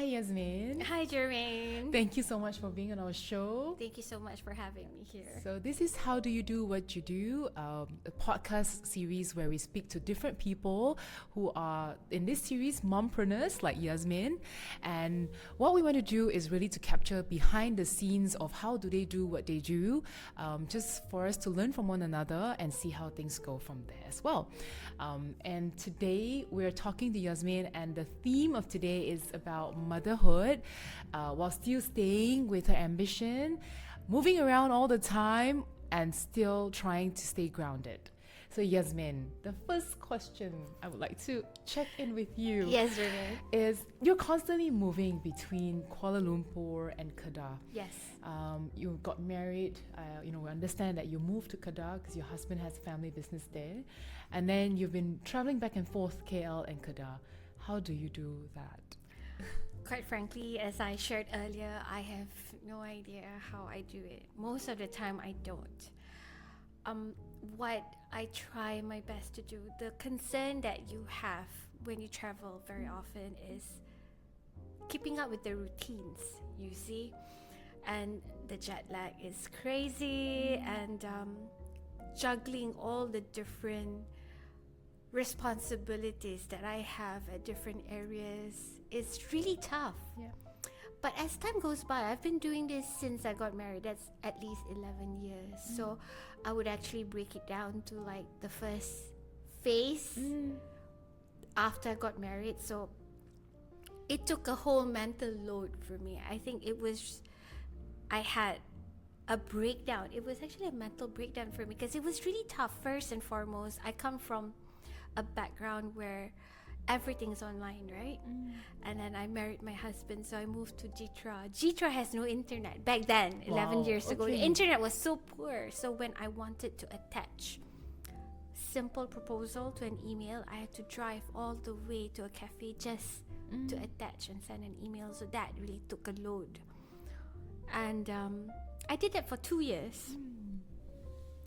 Hi, Yazmeen. Hi, Jermaine. Thank you so much for being on our show. Thank you so much for having me here. So, this is How Do You Do What You Do, a podcast series where we speak to different people who are, in this series, mompreneurs like Yazmeen. And what we want to do is really to capture behind the scenes of how do they do what they do, just for us to learn from one another and see how things go from there as well. And today we're talking to Yazmeen, and the theme of today is about motherhood, while still staying with her ambition, moving around all the time, and still trying to stay grounded. So Yazmeen, the first question I would like to check in with you Yes, Jermaine. is you're constantly moving between Kuala Lumpur and Kedah. Yes. You got married, we understand that you moved to Kedah because your husband has family business there. And then you've been traveling back and forth KL and Kedah. How do you do that? Quite frankly, as I shared earlier, I have no idea how I do it. Most of the time, I don't. What I try my best to do, the concern that you have when you travel very often is keeping up with the routines, you see. And the jet lag is crazy, and juggling all the different responsibilities that I have at different areas is really tough. Yeah. But as time goes by, I've been doing this since I got married. That's at least 11 years. So I would actually break it down to like the first phase after I got married. So it took a whole mental load for me. I think I had a breakdown. It was actually a mental breakdown for me because it was really tough. First and foremost, I come from a background where everything's online, right? And then I married my husband, so I moved to Jitra. Jitra has no internet back then, 11 years ago. The internet was so poor. So when I wanted to attach simple proposal to an email, I had to drive all the way to a cafe just to attach and send an email. So that really took a load. And I did that for 2 years.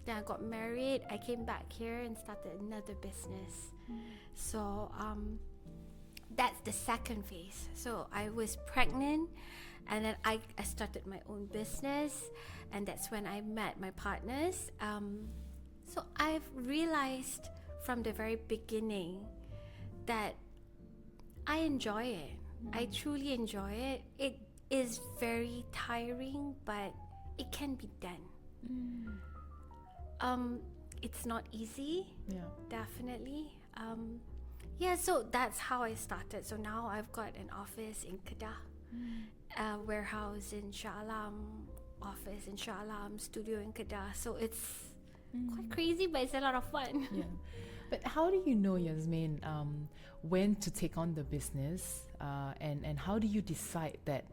Then I got married. I came back here and started another business. So that's the second phase. So I was pregnant, and then I started my own business, and that's when I met my partners. So I've realized from the very beginning that I enjoy it. I truly enjoy it. It is very tiring, but it can be done. It's not easy. Yeah. Definitely. So that's how I started. So now I've got an office in Kedah, a warehouse in Shah Alam, office in Shah Alam, studio in Kedah. So it's quite crazy, but it's a lot of fun. Yeah. But how do you know, Yazmeen, when to take on the business, and how do you decide that,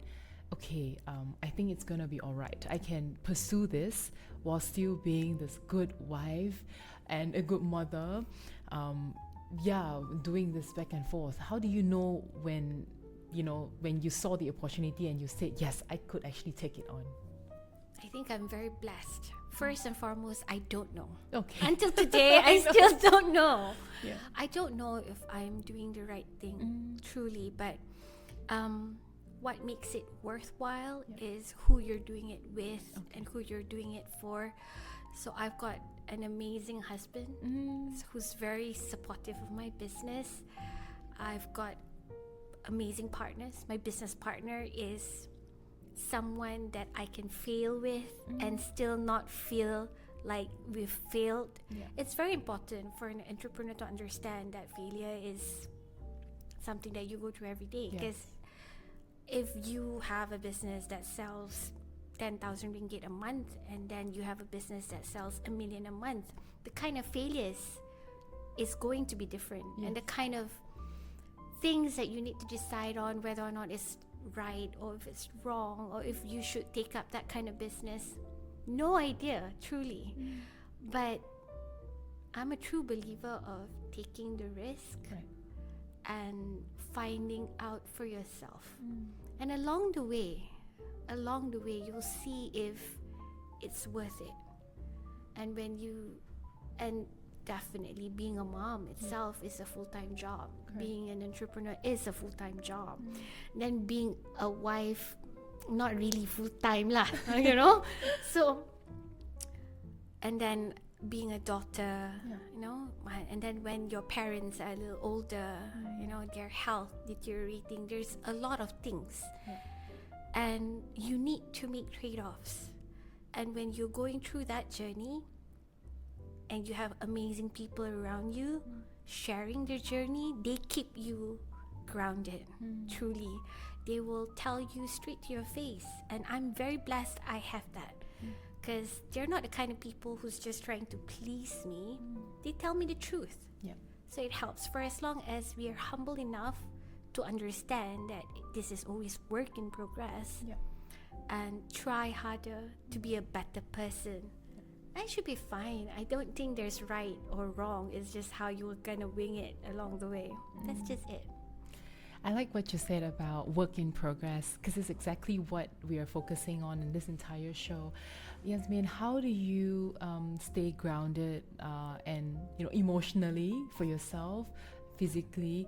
okay, I think it's gonna be all right. I can pursue this while still being this good wife and a good mother. Doing this back and forth. How do you know when you saw the opportunity and you said, yes, I could actually take it on? I think I'm very blessed. First and foremost, I don't know. Okay. Until today, I still don't know. Yeah. I don't know if I'm doing the right thing, truly, but what makes it worthwhile is who you're doing it with and who you're doing it for. So I've got an amazing husband who's very supportive of my business. I've got amazing partners. My business partner is someone that I can fail with and still not feel like we've failed. It's very important for an entrepreneur to understand that failure is something that you go through every day. Because if you have a business that sells 10,000 ringgit a month, and then you have a business that sells 1 million a month, the kind of failures is going to be different. And the kind of things that you need to decide on, whether or not it's right or if it's wrong, or if you should take up that kind of business, no idea, truly. But I'm a true believer of taking the risk and finding out for yourself. And along the way you'll see if it's worth it. And definitely being a mom itself is a full-time job. Being an entrepreneur is a full-time job. Then being a wife, not really full-time lah, you know. So, and then being a daughter, you know, and then when your parents are a little older, you know, their health deteriorating, there's a lot of things, and you need to make trade-offs. And when you're going through that journey and you have amazing people around you sharing their journey, they keep you grounded. Truly, they will tell you straight to your face, and I'm very blessed I have that, because they're not the kind of people who's just trying to please me. They tell me the truth. So it helps, for as long as we are humble enough to understand that this is always work in progress, and try harder to be a better person. I should be fine. I don't think there's right or wrong. It's just how you're gonna wing it along the way. That's just it. I like what you said about work in progress, because it's exactly what we are focusing on in this entire show. Yazmeen, how do you stay grounded and emotionally for yourself, physically,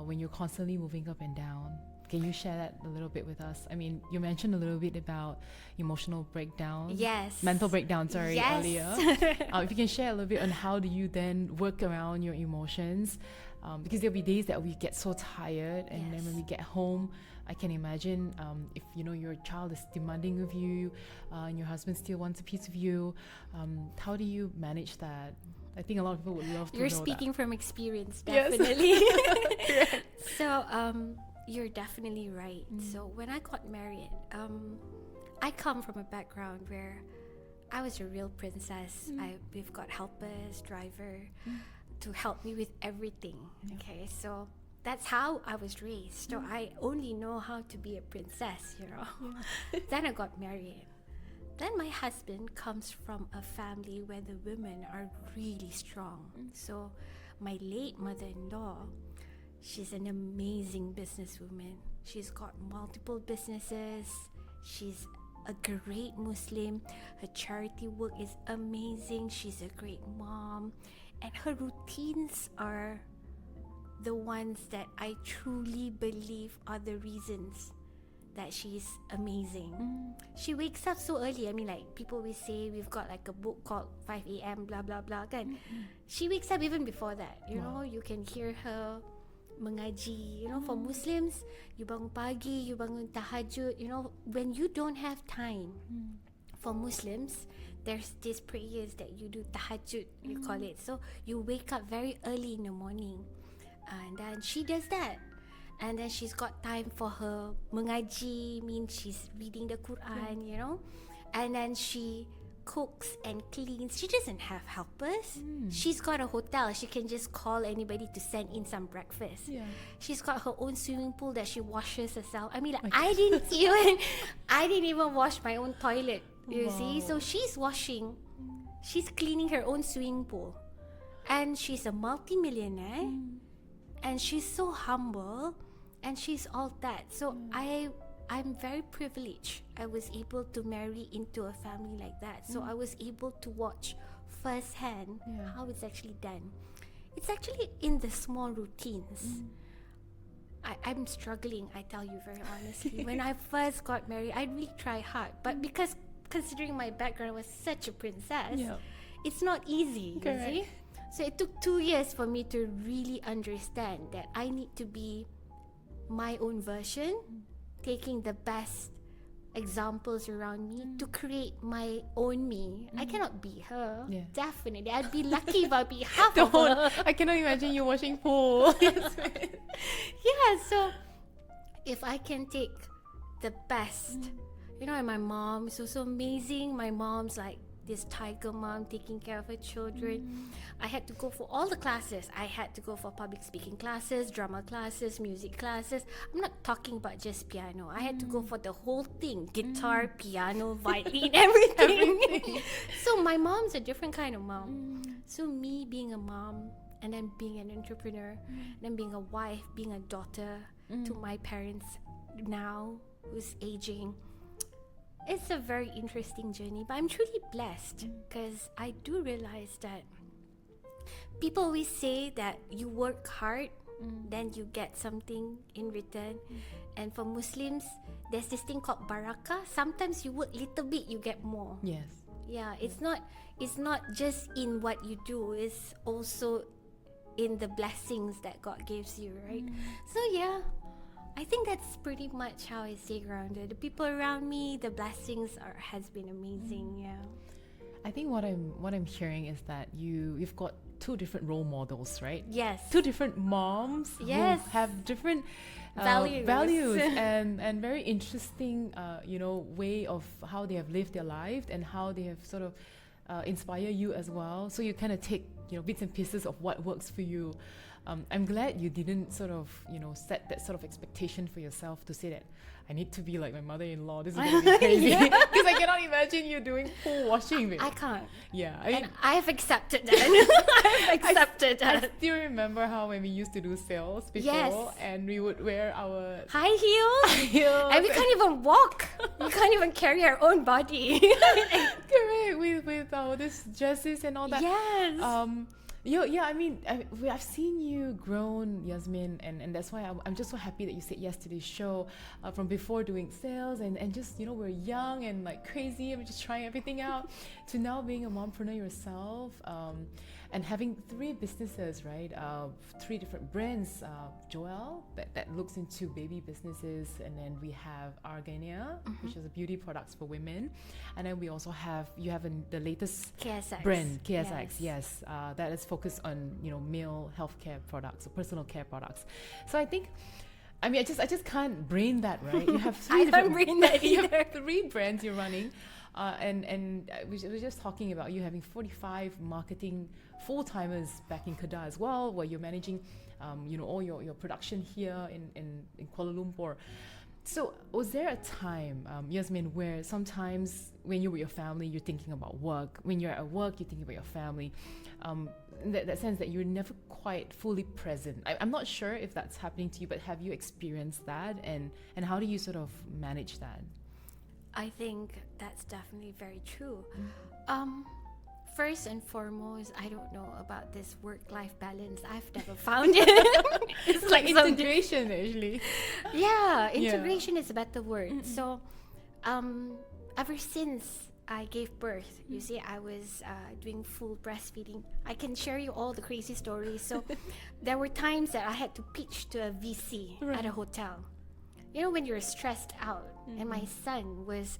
when you're constantly moving up and down? Can you share that a little bit with us? I mean, you mentioned a little bit about emotional breakdown. Yes. Mental breakdown, Yes. earlier. If you can share a little bit on how do you then work around your emotions? Because there'll be days that we get so tired, and then when we get home, I can imagine if your child is demanding of you, and your husband still wants a piece of you, how do you manage that? I think a lot of people would love to know that. You're speaking from experience, definitely. Yes. So, you're definitely right. So when I got married, I come from a background where I was a real princess. We've got helpers, driver, to help me with everything. Okay, so that's how I was raised. So I only know how to be a princess, Then I got married. Then my husband comes from a family where the women are really strong. So my late mother-in-law, she's an amazing businesswoman. She's got multiple businesses. She's a great Muslim. Her charity work is amazing. She's a great mom. And her routines are the ones that I truly believe are the reasons that she's amazing. She wakes up so early. I mean, like, people will say we've got like a book called 5 a.m. blah blah blah kan. She wakes up even before that. You know, you can hear her mengaji. For Muslims, you bangun pagi, you bangun tahajud. When you don't have time, for Muslims, there's these prayers that you do, tahajud, you call it. So you wake up very early in the morning, and then she does that. And then she's got time for her mengaji, means she's reading the Quran, and then she cooks and cleans. She doesn't have helpers. She's got a hotel. She can just call anybody to send in some breakfast. She's got her own swimming pool that she washes herself. I mean, like, I didn't even wash my own toilet, you see. So she's cleaning her own swimming pool, and she's a multi-millionaire, and she's so humble, and she's all that. So I'm very privileged. I was able to marry into a family like that. So I was able to watch firsthand how it's actually done. It's actually in the small routines. I'm struggling, I tell you very honestly. When I first got married, I really tried hard. But because considering my background was such a princess, it's not easy, you see? So it took 2 years for me to really understand that I need to be my own version, taking the best examples around me to create my own me. I cannot be her. Definitely. I'd be lucky if I'd be half of her. I cannot imagine you washing pool. So if I can take the best, and my mom is also amazing. My mom's like this tiger mom taking care of her children. I had to go for all the classes. I had to go for public speaking classes, drama classes, music classes. I'm not talking about just piano. I had to go for the whole thing: guitar, piano, violin, everything. So my mom's a different kind of mom. So me being a mom, and then being an entrepreneur, then being a wife, being a daughter to my parents now, who's aging, it's a very interesting journey. But I'm truly blessed, because I do realize that people always say that you work hard, then you get something in return. And for Muslims, there's this thing called barakah. Sometimes you work little bit, you get more. Yes. Yeah, it's not just in what you do, it's also in the blessings that God gives you, right? So yeah, I think that's pretty much how I stay grounded. The people around me, the blessings has been amazing. Yeah. I think what I'm hearing is that you've got two different role models, right? Yes. Two different moms Yes. who have different Values. and very interesting way of how they have lived their life and how they have sort of inspire you as well. So you kind of take bits and pieces of what works for you. I'm glad you didn't sort of set that sort of expectation for yourself to say that I need to be like my mother-in-law. This is going to be crazy because I cannot imagine you doing full washing. I can't. Yeah, And I've accepted that. I've accepted I that. still remember how when we used to do sales before, Yes. and we would wear our High heels. heels And we can't even walk. We can't even carry our own body. correct with our this dresses and all that. Yes. I mean, I've seen you grown, Yazmeen, and that's why I'm just so happy that you said yes to this show. From before doing sales and just we're young and like crazy and we're just trying everything out, to now being a mompreneur yourself, and having 3 businesses, right? 3 different brands. Joelle that looks into baby businesses, and then we have Argania, which is a beauty products for women, and then we also have the latest KSX. brand KSX, yes, that is focused on male healthcare products or personal care products. So I think, I mean, I just can't brain that, right? You have 3 I different can't brain that you have either. 3 brands you're running, and we were just talking about you having 45 marketing full-timers back in Kedah as well, where you're managing all your production here in Kuala Lumpur. So was there a time, Yazmeen, where sometimes when you're with your family, you're thinking about work? When you're at work, you're thinking about your family. In that sense that you're never quite fully present. I'm not sure if that's happening to you, but have you experienced that? And how do you sort of manage that? I think that's definitely very true. First and foremost, I don't know about this work-life balance. I've never found it. It's Like something- integration, actually. Yeah, integration is a better word. So, ever since I gave birth, you see, I was doing full breastfeeding. I can share you all the crazy stories. So, there were times that I had to pitch to a VC at a hotel. You know, when you're stressed out, and my son was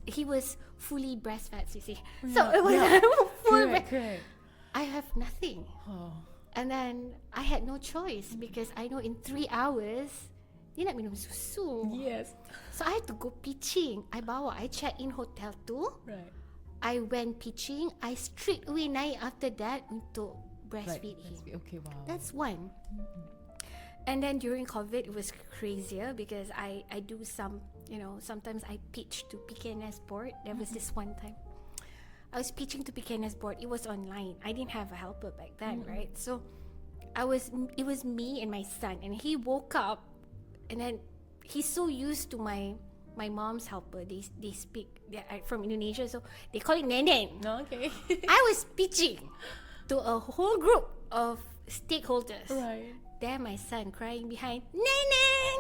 fully breastfed, you see. So it was full. Correct. I have nothing. Oh. And then I had no choice because I know in 3 hours dia nak minum susu. Yes. So I had to go pitching. I check in hotel tu. Right. I went pitching. I straight away naik after that untuk Right. breastfeed him. Okay, wow. That's one. And then during COVID, it was crazier because I do some, sometimes I pitch to PKNS board. There was this one time. I was pitching to PKNS board. It was online. I didn't have a helper back then, right? So it was me and my son. And he woke up and then he's so used to my mom's helper. They speak, they're from Indonesia, so they call it Neneng. No, okay. I was pitching to a whole group of stakeholders. Right. There my son crying behind, Neneng!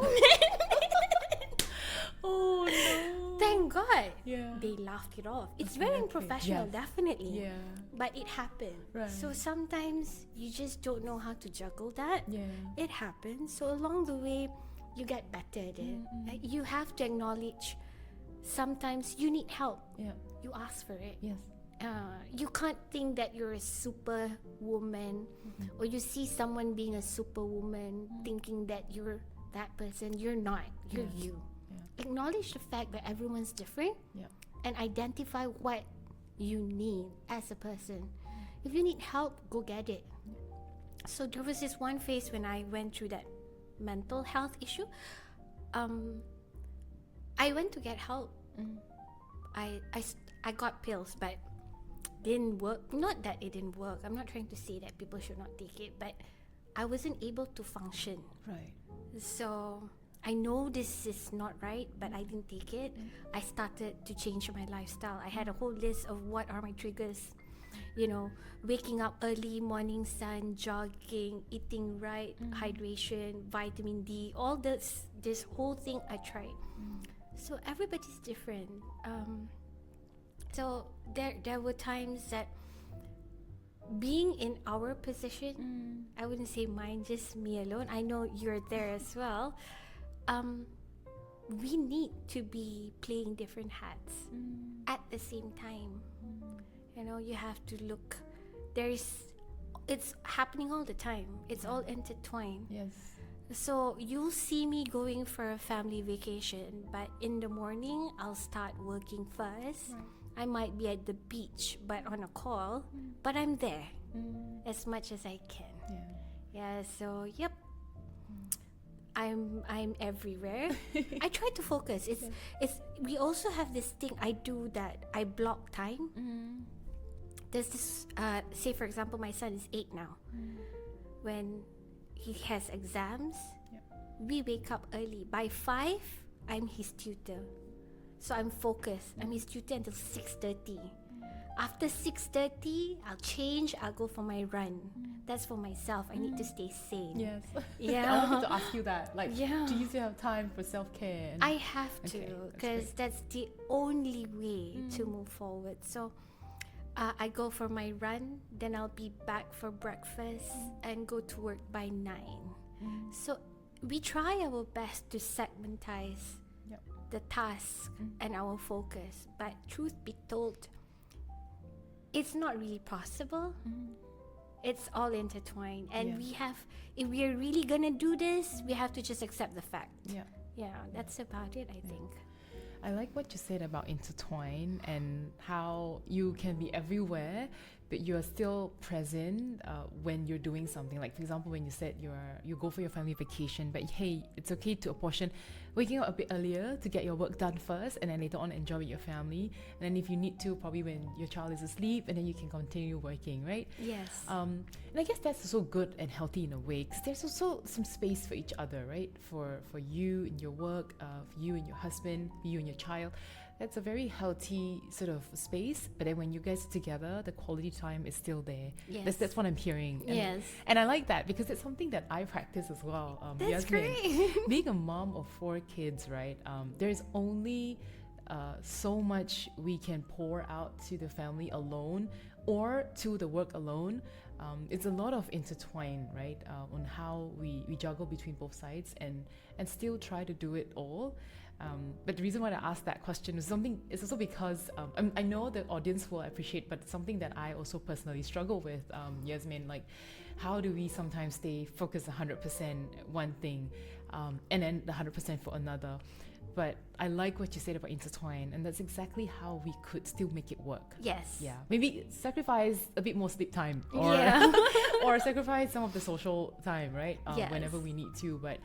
Oh no. Thank God. Yeah. They laughed it off. It's very Okay. unprofessional, Yes. definitely. Yeah. But it happened. Right. So sometimes you just don't know how to juggle that. Yeah. It happens. So along the way, you get better at it. Like, you have to acknowledge sometimes you need help. Yeah. You ask for it. Yes. You can't think that you're a superwoman, or you see someone being a superwoman thinking that you're that person. You're not. You're Yes. you. Yeah. Acknowledge the fact that everyone's different, Yeah. and identify what you need as a person. If you need help, go get it. So there was this one phase when I went through that mental health issue. I went to get help. I got pills, but didn't work. Not that it didn't work. I'm not trying to say that people should not take it, but I wasn't able to function. Right. So I know this is not right, but I didn't take it. I started to change my lifestyle. I had a whole list of what are my triggers. waking up early, morning sun, jogging, eating right, hydration, vitamin D, all this whole thing I tried. So everybody's different. So there were times that being in our position, I wouldn't say mine, just me alone. I know you're there as well. We need to be playing different hats at the same time. You have to look. It's happening all the time. It's all intertwined. Yes. So you'll see me going for a family vacation, but in the morning I'll start working first. Right. I might be at the beach, but on a call, but I'm there as much as I can. Yeah. So yep. I'm everywhere. I try to focus. We also have this thing I do that I block time. There's this say for example my son is 8 now. When he has exams, we wake up early. By 5, I'm his tutor. So I'm focused. I'm his tutor until 6:30. After 6:30, I'll change. I'll go for my run. That's for myself. I need to stay sane. Yes. Yeah. I wanted to ask you that. Like, Yeah. do you still have time for self-care? I have to, Okay, because that's the only way to move forward. So I go for my run, then I'll be back for breakfast and go to work by 9. So we try our best to segmentize the task and our focus. But truth be told, it's not really possible. It's all intertwined. And if we are really gonna do this, we have to just accept the fact. Yeah, that's about it, I think. I like what you said about intertwine and how you can be everywhere, but you're still present when you're doing something. Like, for example, when you said you go for your family vacation, but hey, it's okay to apportion waking up a bit earlier to get your work done first, and then later on enjoy with your family. And then if you need to, probably when your child is asleep, and then you can continue working, right? Yes. And I guess that's also good and healthy in a way, because there's also some space for each other, right? For you in your work, for you and your husband, for you and your child. That's a very healthy sort of space. But then when you guys are together, the quality time is still there. Yes. That's what I'm hearing. And, Yes. and I like that because it's something that I practice as well. That's Yazmeen, great. being a mom of 4 kids, right? There's only so much we can pour out to the family alone or to the work alone. It's a lot of intertwine, right? On how we juggle between both sides and still try to do it all. But the reason why I asked that question is also because I know the audience will appreciate, but it's something that I also personally struggle with, Yazmeen. Like, how do we sometimes stay focused 100% one thing and then the 100% for another? But I like what you said about intertwine, and that's exactly how we could still make it work. Yes. Yeah. Maybe sacrifice a bit more sleep time, or or sacrifice some of the social time, right? Yes. Whenever we need to, but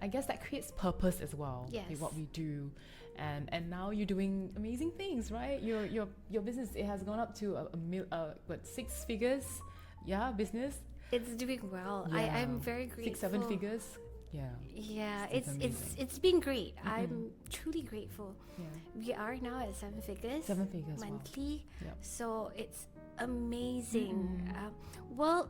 I guess that creates purpose as well. Yes. In what we do, and now you're doing amazing things, right? Your business, it has gone up to 6 figures, business. It's doing well. Yeah. I'm very grateful. 6-7 figures. Yeah. Yeah, It's it's been great. I'm truly grateful. Yeah. We are now at 7 figures. 7 figures. Wow. monthly. Yep. So it's amazing. Well,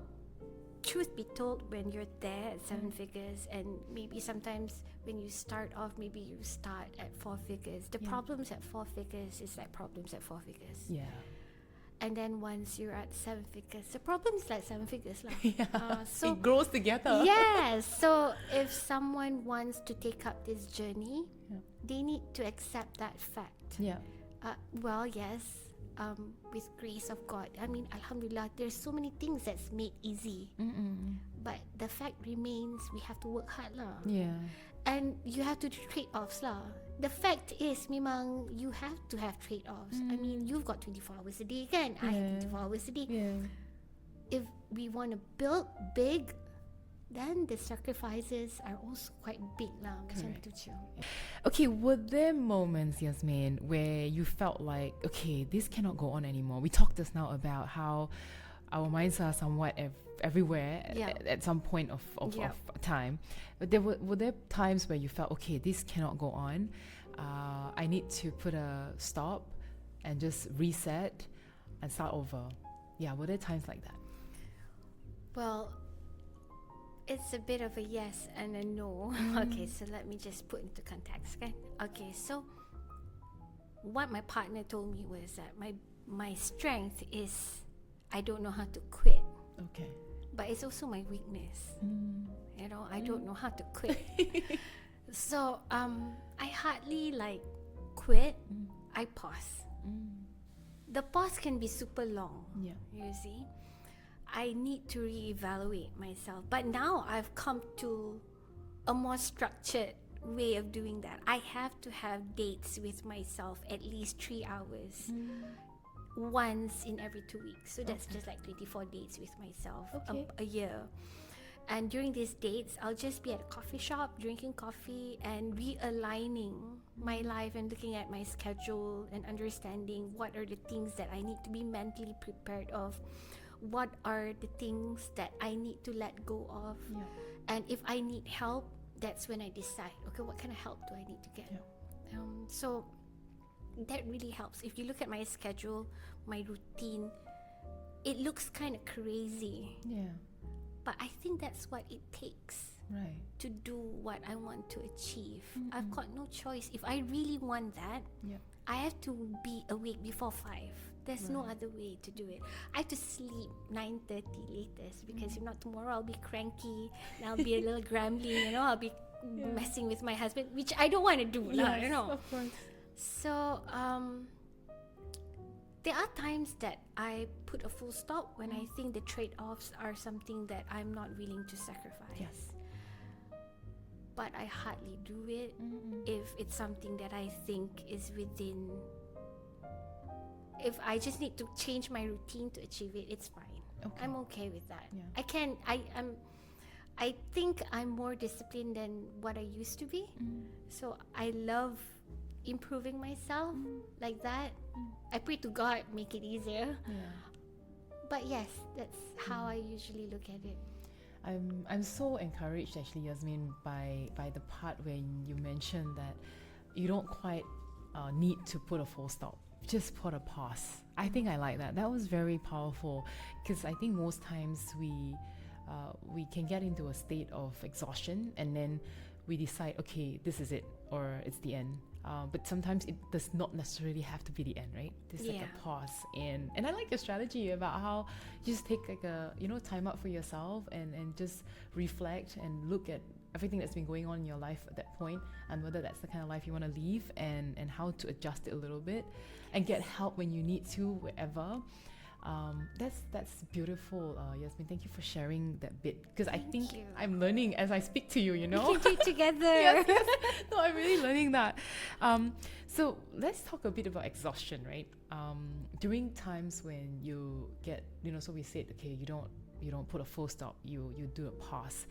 truth be told, when you're there at 7 figures, and maybe sometimes when you start off, maybe you start at 4 figures. The problems at 4 figures is like problems at 4 figures. Yeah. And then once you're at 7 figures, the problem is like 7 figures lah. So it grows together. yes. So if someone wants to take up this journey, they need to accept that fact. Yeah. Well, yes. With grace of God, I mean, Alhamdulillah, there's so many things that's made easy. But the fact remains, we have to work hard lah. Yeah. And you have to do trade-offs lah. The fact is, memang you have to have trade-offs. I mean, you've got 24 hours a day, kan? I have 24 hours a day. Yeah. If we want to build big, then the sacrifices are also quite big lah. Macam tu je. Okay, were there moments, Yazmeen, where you felt like, okay, this cannot go on anymore? We talked just now about how our minds are somewhat everywhere at some point of time. But were there times where you felt, okay, this cannot go on. I need to put a stop and just reset and start over. Yeah, were there times like that? Well, it's a bit of a yes and a no. Okay, so let me just put into context. Okay, so what my partner told me was that my strength is I don't know how to quit, Okay. but it's also my weakness. You know, I don't know how to quit. So I hardly like quit. I pause. The pause can be super long. Yeah. You see, I need to reevaluate myself. But now I've come to a more structured way of doing that. I have to have dates with myself at least 3 hours. Once in every 2 weeks. So that's just like 24 dates with myself a year. And during these dates, I'll just be at a coffee shop, drinking coffee and realigning my life and looking at my schedule and understanding what are the things that I need to be mentally prepared of. What are the things that I need to let go of. Yeah. And if I need help, that's when I decide, okay, what kind of help do I need to get? Yeah. So that really helps. If you look at my schedule, my routine, it looks kind of crazy. Yeah. But I think that's what it takes Right. to do what I want to achieve. I've got no choice. If I really want that, Yeah. I have to be awake before 5. There's no other way to do it. I have to sleep 9:30 latest because if not tomorrow I'll be cranky and I'll be a little grumbly, you know, I'll be messing with my husband, which I don't want to do, Yes, you know. of course. So there are times that I put a full stop when I think the trade-offs are something that I'm not willing to sacrifice. Yes. But I hardly do it if it's something that I think is within. If I just need to change my routine to achieve it, it's fine. Okay. I'm okay with that. Yeah. I think I'm more disciplined than what I used to be. So I love improving myself like that. I pray to God make it easier. Yeah. But yes, that's how I usually look at it. I'm so encouraged actually, Yazmeen, by the part when you mentioned that you don't quite need to put a full stop. Just put a pause. I think I like that. That was very powerful because I think most times we can get into a state of exhaustion and then we decide, okay, this is it or it's the end. But sometimes it does not necessarily have to be the end, right? There's like a pause, and I like your strategy about how you just take like a time out for yourself and just reflect and look at everything that's been going on in your life at that point and whether that's the kind of life you want to live and how to adjust it a little bit and get help when you need to wherever. That's beautiful, Yazmeen. Thank you for sharing that bit because I think I'm learning as I speak to you. You know, we can do it together. yes. No, I'm really learning that. So let's talk a bit about exhaustion, right? During times when you get, so we said, okay, you don't put a full stop. You do a pause.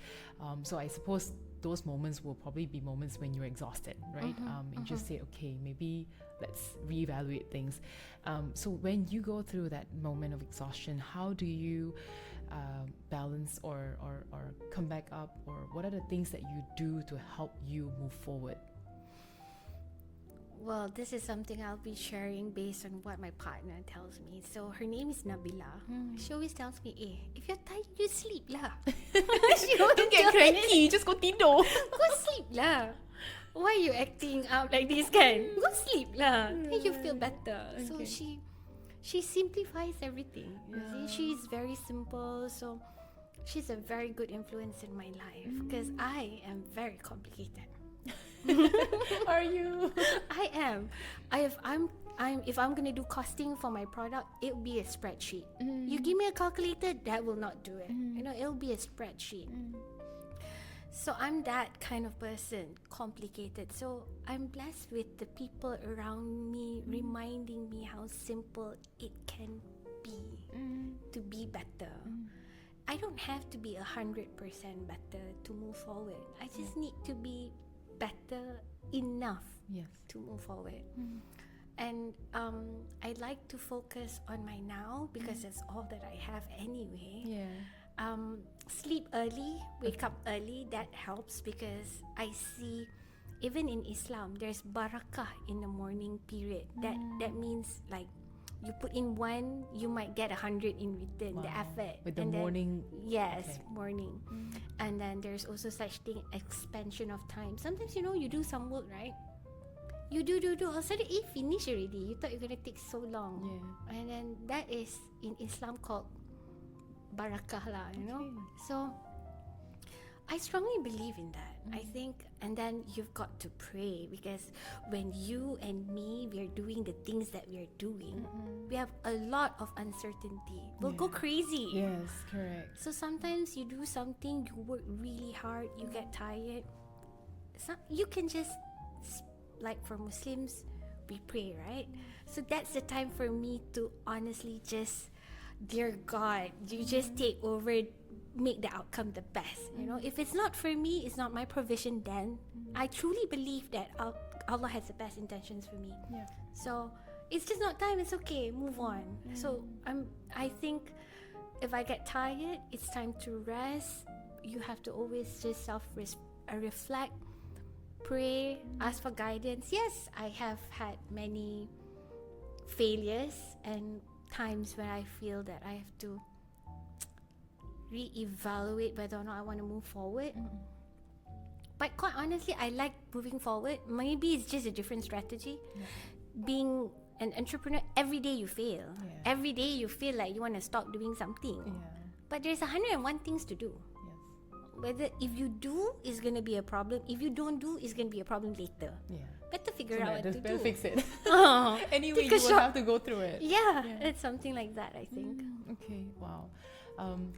So I suppose those moments will probably be moments when you're exhausted, right? And just say, okay, maybe let's reevaluate things. So when you go through that moment of exhaustion, how do you balance or come back up, or what are the things that you do to help you move forward? Well, this is something I'll be sharing based on what my partner tells me. So her name is Nabila. She always tells me, if you're tired, you sleep lah. Don't get cranky, just go tidur. Go sleep lah. Why are you acting out like this kan? Go sleep lah. Then you feel better. So she simplifies everything. You see, she's very simple. So she's a very good influence in my life because I am very complicated. Are you? I am. If I'm gonna do costing for my product, it'll be a spreadsheet. You give me a calculator, that will not do it. It'll be a spreadsheet. So I'm that kind of person, complicated. So I'm blessed with the people around me reminding me how simple it can be to be better. I don't have to be 100% better to move forward. I just need to be better enough to move forward. And I like to focus on my now because that's all that I have anyway. Sleep early, wake up early, that helps because I see even in Islam there's barakah in the morning period. That means like you put in one, you might get 100 in return. The effort with the and then- morning. Yes, morning. And then there's also such thing expansion of time. Sometimes you do some work, right? You do. All of a sudden, it finish already. You thought you're gonna take so long. Yeah. And then that is in Islam called barakah lah. So I strongly believe in that. I think, and then you've got to pray, because when you and me, we are doing the things that we are doing, we have a lot of uncertainty. We'll go crazy. Yes, correct. So sometimes you do something, you work really hard, you get tired. You can just, like for Muslims, we pray, right? So that's the time for me to honestly just, dear God, you just take over, make the outcome the best. If it's not for me, it's not my provision, then I truly believe that Allah has the best intentions for me. Yeah. So it's just not time, it's okay, move on. So I think if I get tired, it's time to rest. You have to always just reflect, pray, ask for guidance. Yes, I have had many failures and times when I feel that I have to re-evaluate whether or not I want to move forward. But quite honestly, I like moving forward. Maybe it's just a different strategy. Being an entrepreneur, every day you fail. Every day you feel like you want to stop doing something. But there's 101 things to do. Whether if you do, it's going to be a problem. If you don't do, it's going to be a problem later. Better figure out what to do. Fix it. Anyway, Take you a will shot. have to go through it. It's something like that, I think. Okay, wow.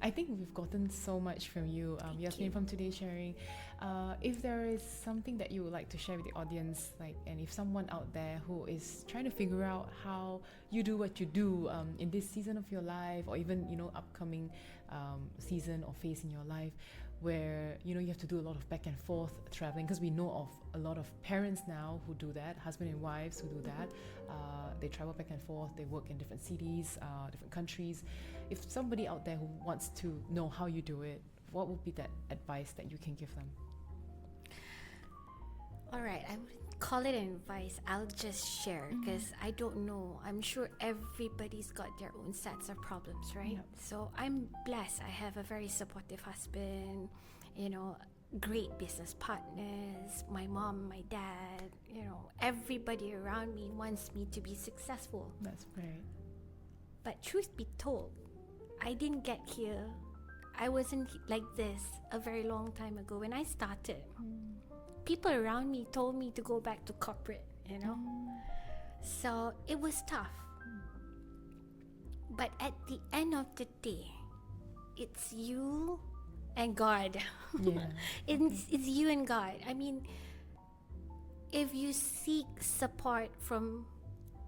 I think we've gotten so much from you, Yazmeen, from today's sharing. If there is something that you would like to share with the audience, and if someone out there who is trying to figure out how you do what you do in this season of your life, or even upcoming season or phase in your life, where you have to do a lot of back and forth traveling, because we know of a lot of parents now who do that, husband and wives who do that. They travel back and forth, they work in different cities, different countries. If somebody out there who wants to know how you do it, what would be that advice that you can give them? Alright, I wouldn't call it an advice. I'll just share, because I don't know. I'm sure everybody's got their own sets of problems, right? So I'm blessed. I have a very supportive husband, great business partners, my mom, my dad, everybody around me wants me to be successful. That's great. But truth be told, I didn't get here. I wasn't like this a very long time ago. When I started, people around me told me to go back to corporate, So it was tough. But at the end of the day, it's you and God. It's you and God. I mean, if you seek support from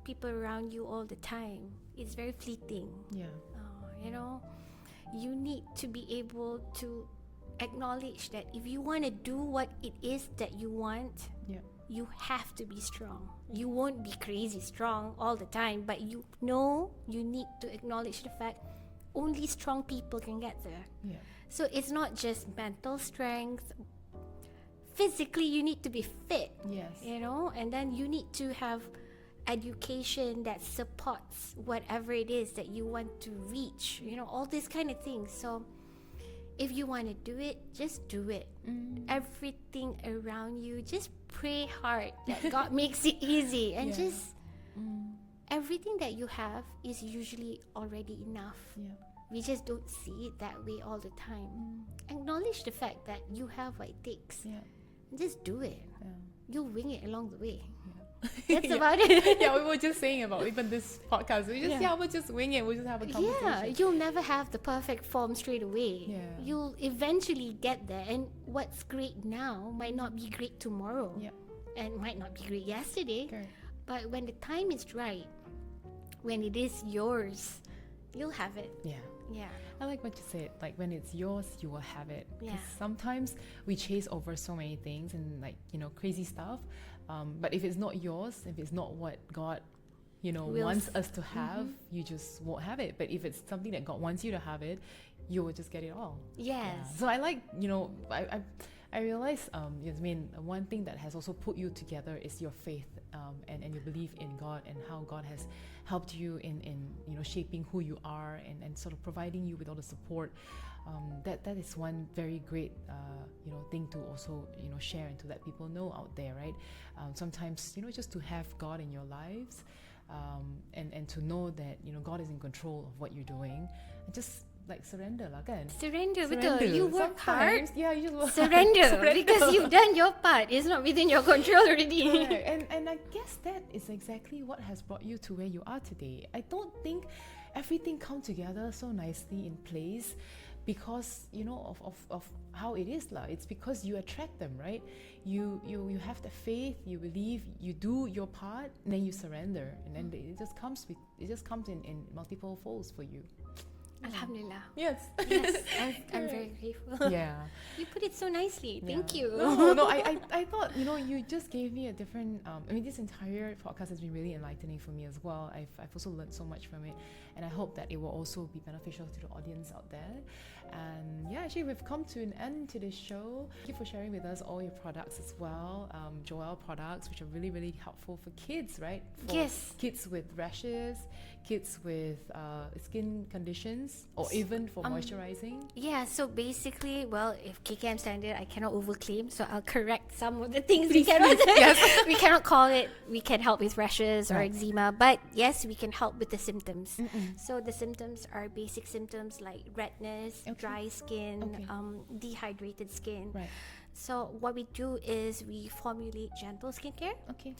people around you all the time, it's very fleeting. You need to be able to acknowledge that if you want to do what it is that you want, you have to be strong. You won't be crazy strong all the time, but you need to acknowledge the fact only strong people can get there. So it's not just mental strength. Physically, you need to be fit. And then you need to have education that supports whatever it is that you want to reach. All these kind of things. So if you want to do it, just do it. Everything around you, just pray hard that God makes it easy, and just everything that you have is usually already enough. We just don't see it that way all the time. Acknowledge the fact that you have what it takes. Just do it. You'll wing it along the way. That's about it. We were just saying about even this podcast. We'll just wing it. We'll just have a conversation. You'll never have the perfect form straight away. You'll eventually get there. And what's great now might not be great tomorrow. And might not be great yesterday. But when the time is right, when it is yours, you'll have it. I like what you said. Like, when it's yours, you will have it. Yeah. Because sometimes we chase over so many things and crazy stuff. But if it's not yours, if it's not what God, wants us to have, you just won't have it. But if it's something that God wants you to have it, you will just get it all. Yes. So I like, I realize, Yazmeen, one thing that has also put you together is your faith, and your belief in God and how God has helped you in shaping who you are, and sort of providing you with all the support. That is one very great thing to also share and to let people know out there, right? Sometimes just to have God in your lives, and to know that God is in control of what you're doing, and just like surrender lah kan. Surrender. Betul. You work hard. Sometimes, yeah, you just work Surrender, hard. because you've done your part. It's not within your control already. Right. And I guess that is exactly what has brought you to where you are today. I don't think everything come together so nicely in place because of how it is lah. It's because you attract them, right? You have the faith, you believe, you do your part, and then you surrender, and then it just comes in multiple folds for you. Alhamdulillah. Yes. I'm very grateful. Yeah. You put it so nicely. Thank you. No, I thought, you just gave me a different, this entire podcast has been really enlightening for me as well. I've also learned so much from it, and I hope that it will also be beneficial to the audience out there. And yeah, actually we've come to an end to this show. Thank you for sharing with us all your products as well. Joelle products, which are really, really helpful for kids, right? For Yes. kids with rashes, kids with skin conditions, or even for moisturizing. Yeah, so basically, well, if KKM standard, I cannot overclaim, so I'll correct some of the things we cannot. Yes. We cannot call it. We can help with rashes or Right. eczema, but yes, we can help with the symptoms. So the symptoms are basic symptoms like redness, dry skin, Okay. dehydrated skin. Right. So what we do is we formulate gentle skincare Okay.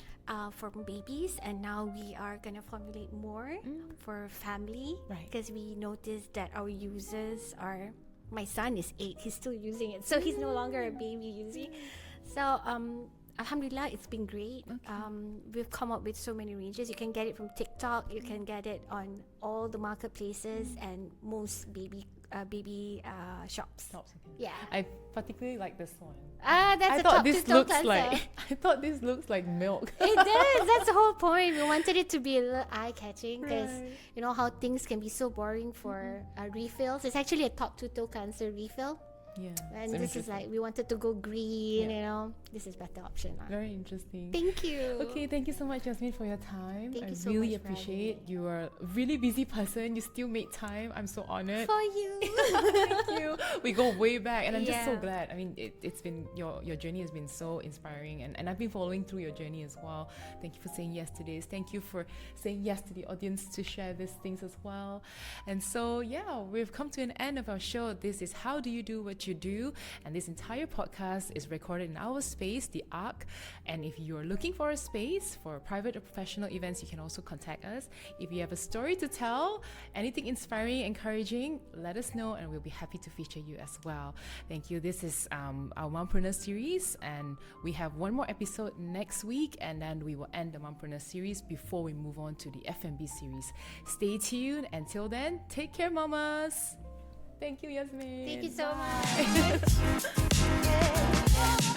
for babies, and now we are gonna formulate more for family, Right. because we noticed that our users are. My son is 8; he's still using it, so he's no longer a baby using. So Alhamdulillah, it's been great. We've come up with so many ranges. You can get it from TikTok. You can get it on all the marketplaces and most baby shops. Tops, okay. Yeah. I particularly like this one. That's I a thought top this to toe looks cleanser. like I thought this looks like milk. It does. That's the whole point. We wanted it to be a little eye-catching because Right. you know how things can be so boring for refills. It's actually a top to toe cleanser refill, Yeah. and so this is interesting. like we wanted to go green. Yeah. You know, this is better option. Very interesting. Thank you. Okay, thank you so much, Yazmeen, for your time. Thank I you so really much for having appreciate me. you are a really busy person. You still make time. I'm so honored. For you. Thank you. We go way back, and I'm just so Yeah. glad. I mean, it's been your journey has been so inspiring, and I've been following through your journey as well. Thank you for saying yes to this. Thank you for saying yes to the audience to share these things as well. And so, yeah, we've come to an end of our show. This is How Do You Do What You Do, and this entire podcast is recorded in our space, the Arc. And if you're looking for a space for private or professional events, you can also contact us. If you have a story to tell, anything inspiring, encouraging, let us know, and we'll be happy to feature you as well. Thank you. This is our Mompreneur series, and we have one more episode next week, and then we will end the Mompreneur series before we move on to the F&B series. Stay tuned. Until then, take care, mamas. Thank you, Yazmeen. Thank you so Bye. much.